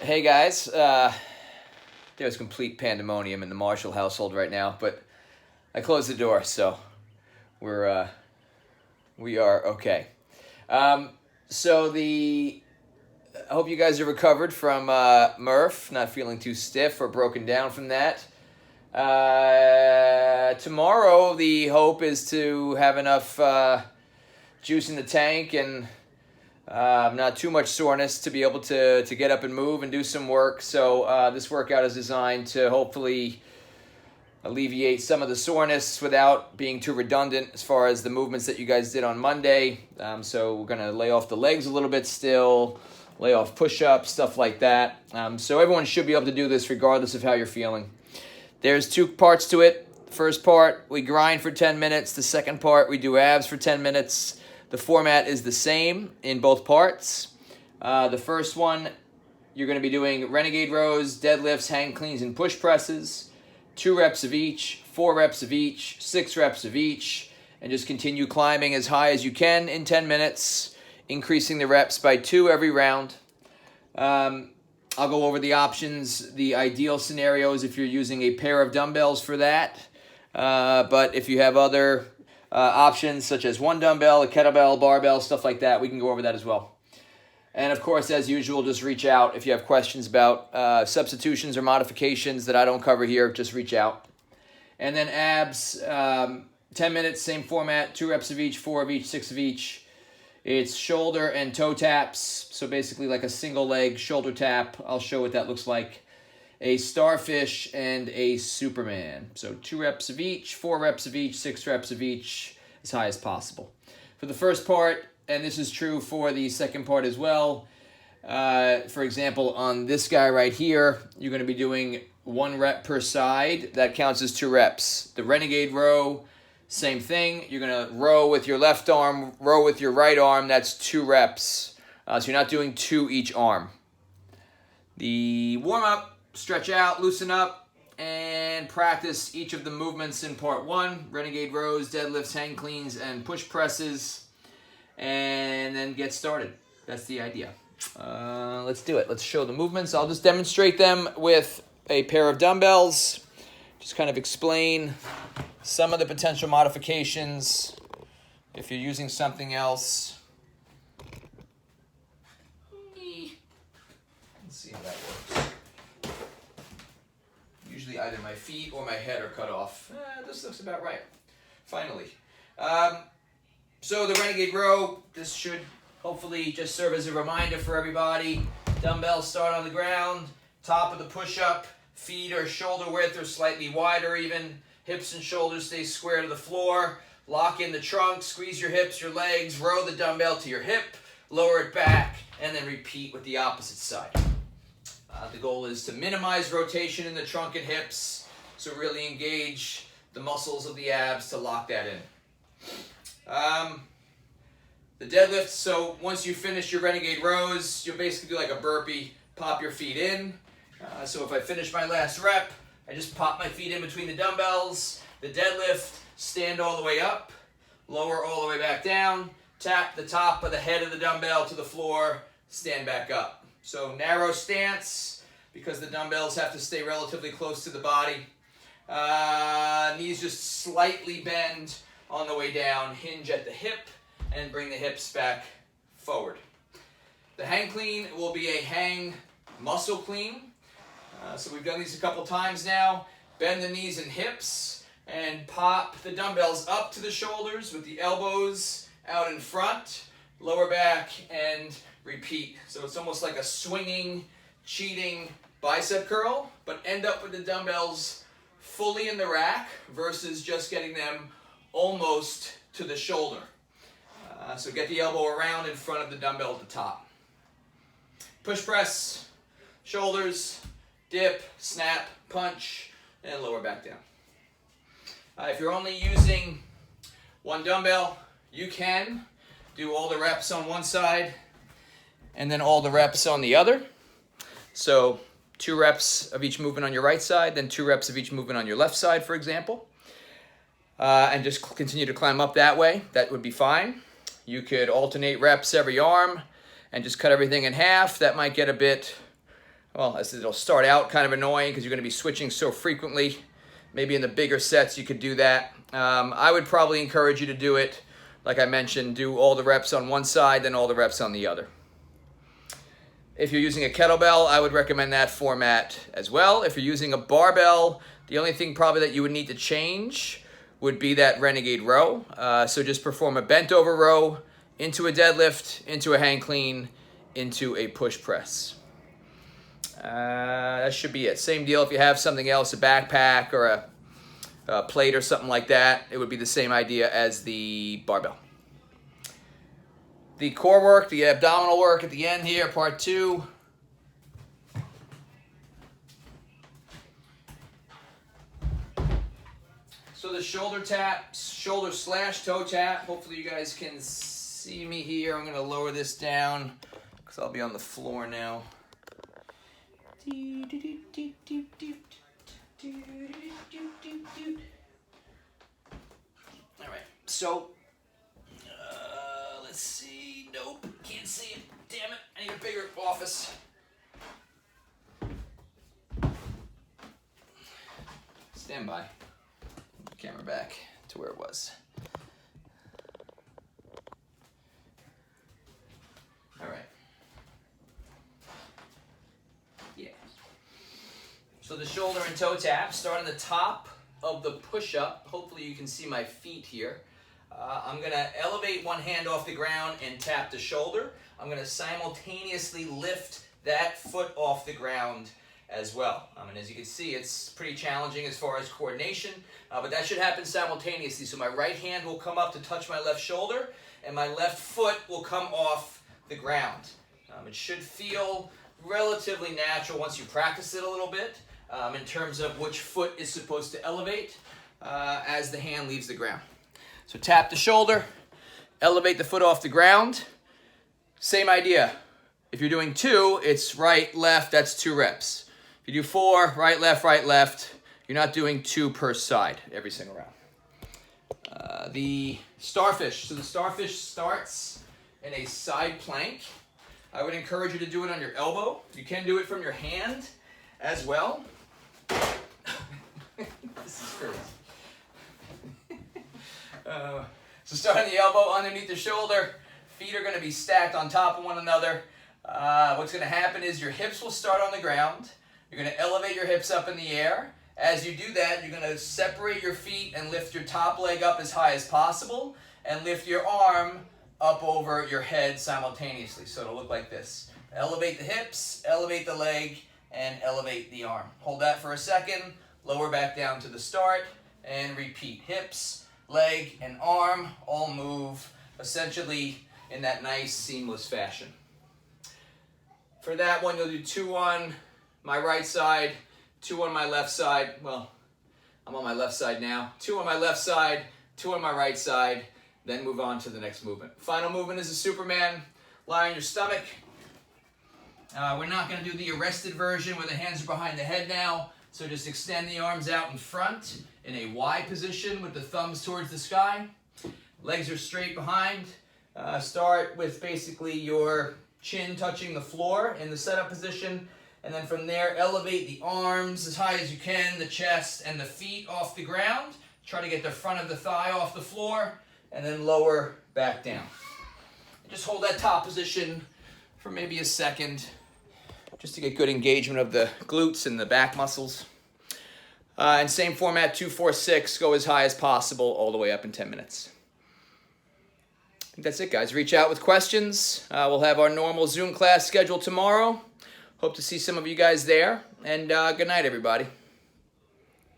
Hey guys, there's complete pandemonium in the Marshall household right now, but I closed the door, so we are okay. So I hope you guys are recovered from Murph, not feeling too stiff or broken down from that. Tomorrow, the hope is to have enough juice in the tank and not too much soreness to be able to get up and move and do some work. So this workout is designed to hopefully alleviate some of the soreness without being too redundant as far as the movements that you guys did on Monday. So we're going to lay off the legs a little bit still, lay off push-ups, stuff like that. So everyone should be able to do this regardless of how you're feeling. There's two parts to it. The first part, we grind for 10 minutes. The second part, we do abs for 10 minutes. The format is the same in both parts. The first one, you're going to be doing renegade rows, deadlifts, hang cleans, and push presses. 2 reps of each, 4 reps of each, 6 reps of each, and just continue climbing as high as you can in 10 minutes, increasing the reps by 2 every round. I'll go over the options, the ideal scenarios if you're using a pair of dumbbells for that. But if you have other options such as one dumbbell, a kettlebell, barbell, stuff like that, we can go over that as well. And of course, as usual, just reach out if you have questions about substitutions or modifications that I don't cover here. Just reach out. And then abs, 10 minutes, same format, 2 reps of each, 4 of each, 6 of each. It's shoulder and toe taps, so basically like a single leg shoulder tap. I'll show what that looks like. A starfish and a Superman. So 2 reps of each, 4 reps of each, 6 reps of each, as high as possible. For the first part, and this is true for the second part as well, for example, on this guy right here, you're going to be doing 1 rep per side. That counts as 2 reps. The renegade row, same thing. You're going to row with your left arm, row with your right arm. That's 2 reps. So you're not doing 2 each arm. The warm-up, stretch out, loosen up, and practice each of the movements in part 1. Renegade rows, deadlifts, hang cleans, and push presses. And then get started. That's the idea. Let's do it. Let's show the movements. I'll just demonstrate them with a pair of dumbbells. Just kind of explain some of the potential modifications if you're using something else. Let's see how that works. Usually either my feet or my head are cut off. This looks about right. Finally. So the renegade row, this should hopefully just serve as a reminder for everybody. Dumbbells start on the ground, top of the push-up, feet are shoulder width or slightly wider even. Hips and shoulders stay square to the floor. Lock in the trunk, squeeze your hips, your legs, row the dumbbell to your hip, lower it back, and then repeat with the opposite side. The goal is to minimize rotation in the trunk and hips, so really engage the muscles of the abs to lock that in. The deadlift, so once you finish your renegade rows, you'll basically do like a burpee, pop your feet in. So if I finish my last rep, I just pop my feet in between the dumbbells. The deadlift, stand all the way up, lower all the way back down, tap the top of the head of the dumbbell to the floor, stand back up. So narrow stance, because the dumbbells have to stay relatively close to the body. Knees just slightly bend on the way down, hinge at the hip, and bring the hips back forward. The hang clean will be a hang muscle clean. So we've done these a couple times now. Bend the knees and hips, and pop the dumbbells up to the shoulders with the elbows out in front, lower back, and repeat. So it's almost like a swinging, cheating bicep curl, but end up with the dumbbells fully in the rack versus just getting them almost to the shoulder. So get the elbow around in front of the dumbbell at the top. Push press, shoulders, dip, snap, punch, and lower back down. If you're only using 1 dumbbell, you can do all the reps on one side and then all the reps on the other. So 2 reps of each movement on your right side, then 2 reps of each movement on your left side, for example. And just continue to climb up that way. That would be fine. You could alternate reps every arm and just cut everything in half. That might get a bit well, as it'll start out kind of annoying because you're going to be switching so frequently. Maybe in the bigger sets you could do that. I would probably encourage you to do it, like I mentioned, do all the reps on one side, then all the reps on the other. If you're using a kettlebell, I would recommend that format as well. If you're using a barbell, the only thing probably that you would need to change would be that renegade row. So just perform a bent over row into a deadlift, into a hang clean, into a push press. That should be it. Same deal if you have something else, a backpack or a plate or something like that. It would be the same idea as the barbell. The core work, the abdominal work at the end here, part 2. So the shoulder tap, shoulder slash toe tap. Hopefully you guys can see me here. I'm going to lower this down because I'll be on the floor now. All right, so let's see. Nope, can't see it. Damn it, I need a bigger office. Stand by. Camera back to where it was. All right. Yeah. So the shoulder and toe tap, start on the top of the push-up. Hopefully you can see my feet here. I'm going to elevate one hand off the ground and tap the shoulder. I'm going to simultaneously lift that foot off the ground as well. And as you can see, it's pretty challenging as far as coordination, but that should happen simultaneously. So my right hand will come up to touch my left shoulder, and my left foot will come off the ground. It should feel relatively natural once you practice it a little bit in terms of which foot is supposed to elevate as the hand leaves the ground. So tap the shoulder, elevate the foot off the ground. Same idea. If you're doing 2, it's right, left, that's 2 reps. If you do 4, right, left, you're not doing 2 per side every single round. The starfish. So the starfish starts in a side plank. I would encourage you to do it on your elbow. You can do it from your hand as well. This is crazy. So start on the elbow, underneath the shoulder. Feet are going to be stacked on top of one another. What's going to happen is your hips will start on the ground. You're going to elevate your hips up in the air. As you do that, you're going to separate your feet and lift your top leg up as high as possible and lift your arm up over your head simultaneously. So it'll look like this. Elevate the hips, elevate the leg, and elevate the arm. Hold that for a second, lower back down to the start, and repeat. Hips, leg, and arm all move essentially in that nice seamless fashion. For that one, you'll do 2 on my right side, 2 on my left side. Well, I'm on my left side now. 2 on my left side, 2 on my right side, then move on to the next movement. Final movement is a Superman. Lie on your stomach. We're not going to do the arrested version where the hands are behind the head now. So just extend the arms out in front in a Y position with the thumbs towards the sky. Legs are straight behind. Start with basically your chin touching the floor in the setup position. And then from there, elevate the arms as high as you can, the chest and the feet off the ground. Try to get the front of the thigh off the floor. And then lower back down. And just hold that top position for maybe a second, just to get good engagement of the glutes and the back muscles. And same format, 2, 4, 6, go as high as possible, all the way up in 10 minutes. I think that's it, guys. Reach out with questions. We'll have our normal Zoom class scheduled tomorrow. Hope to see some of you guys there. And good night, everybody.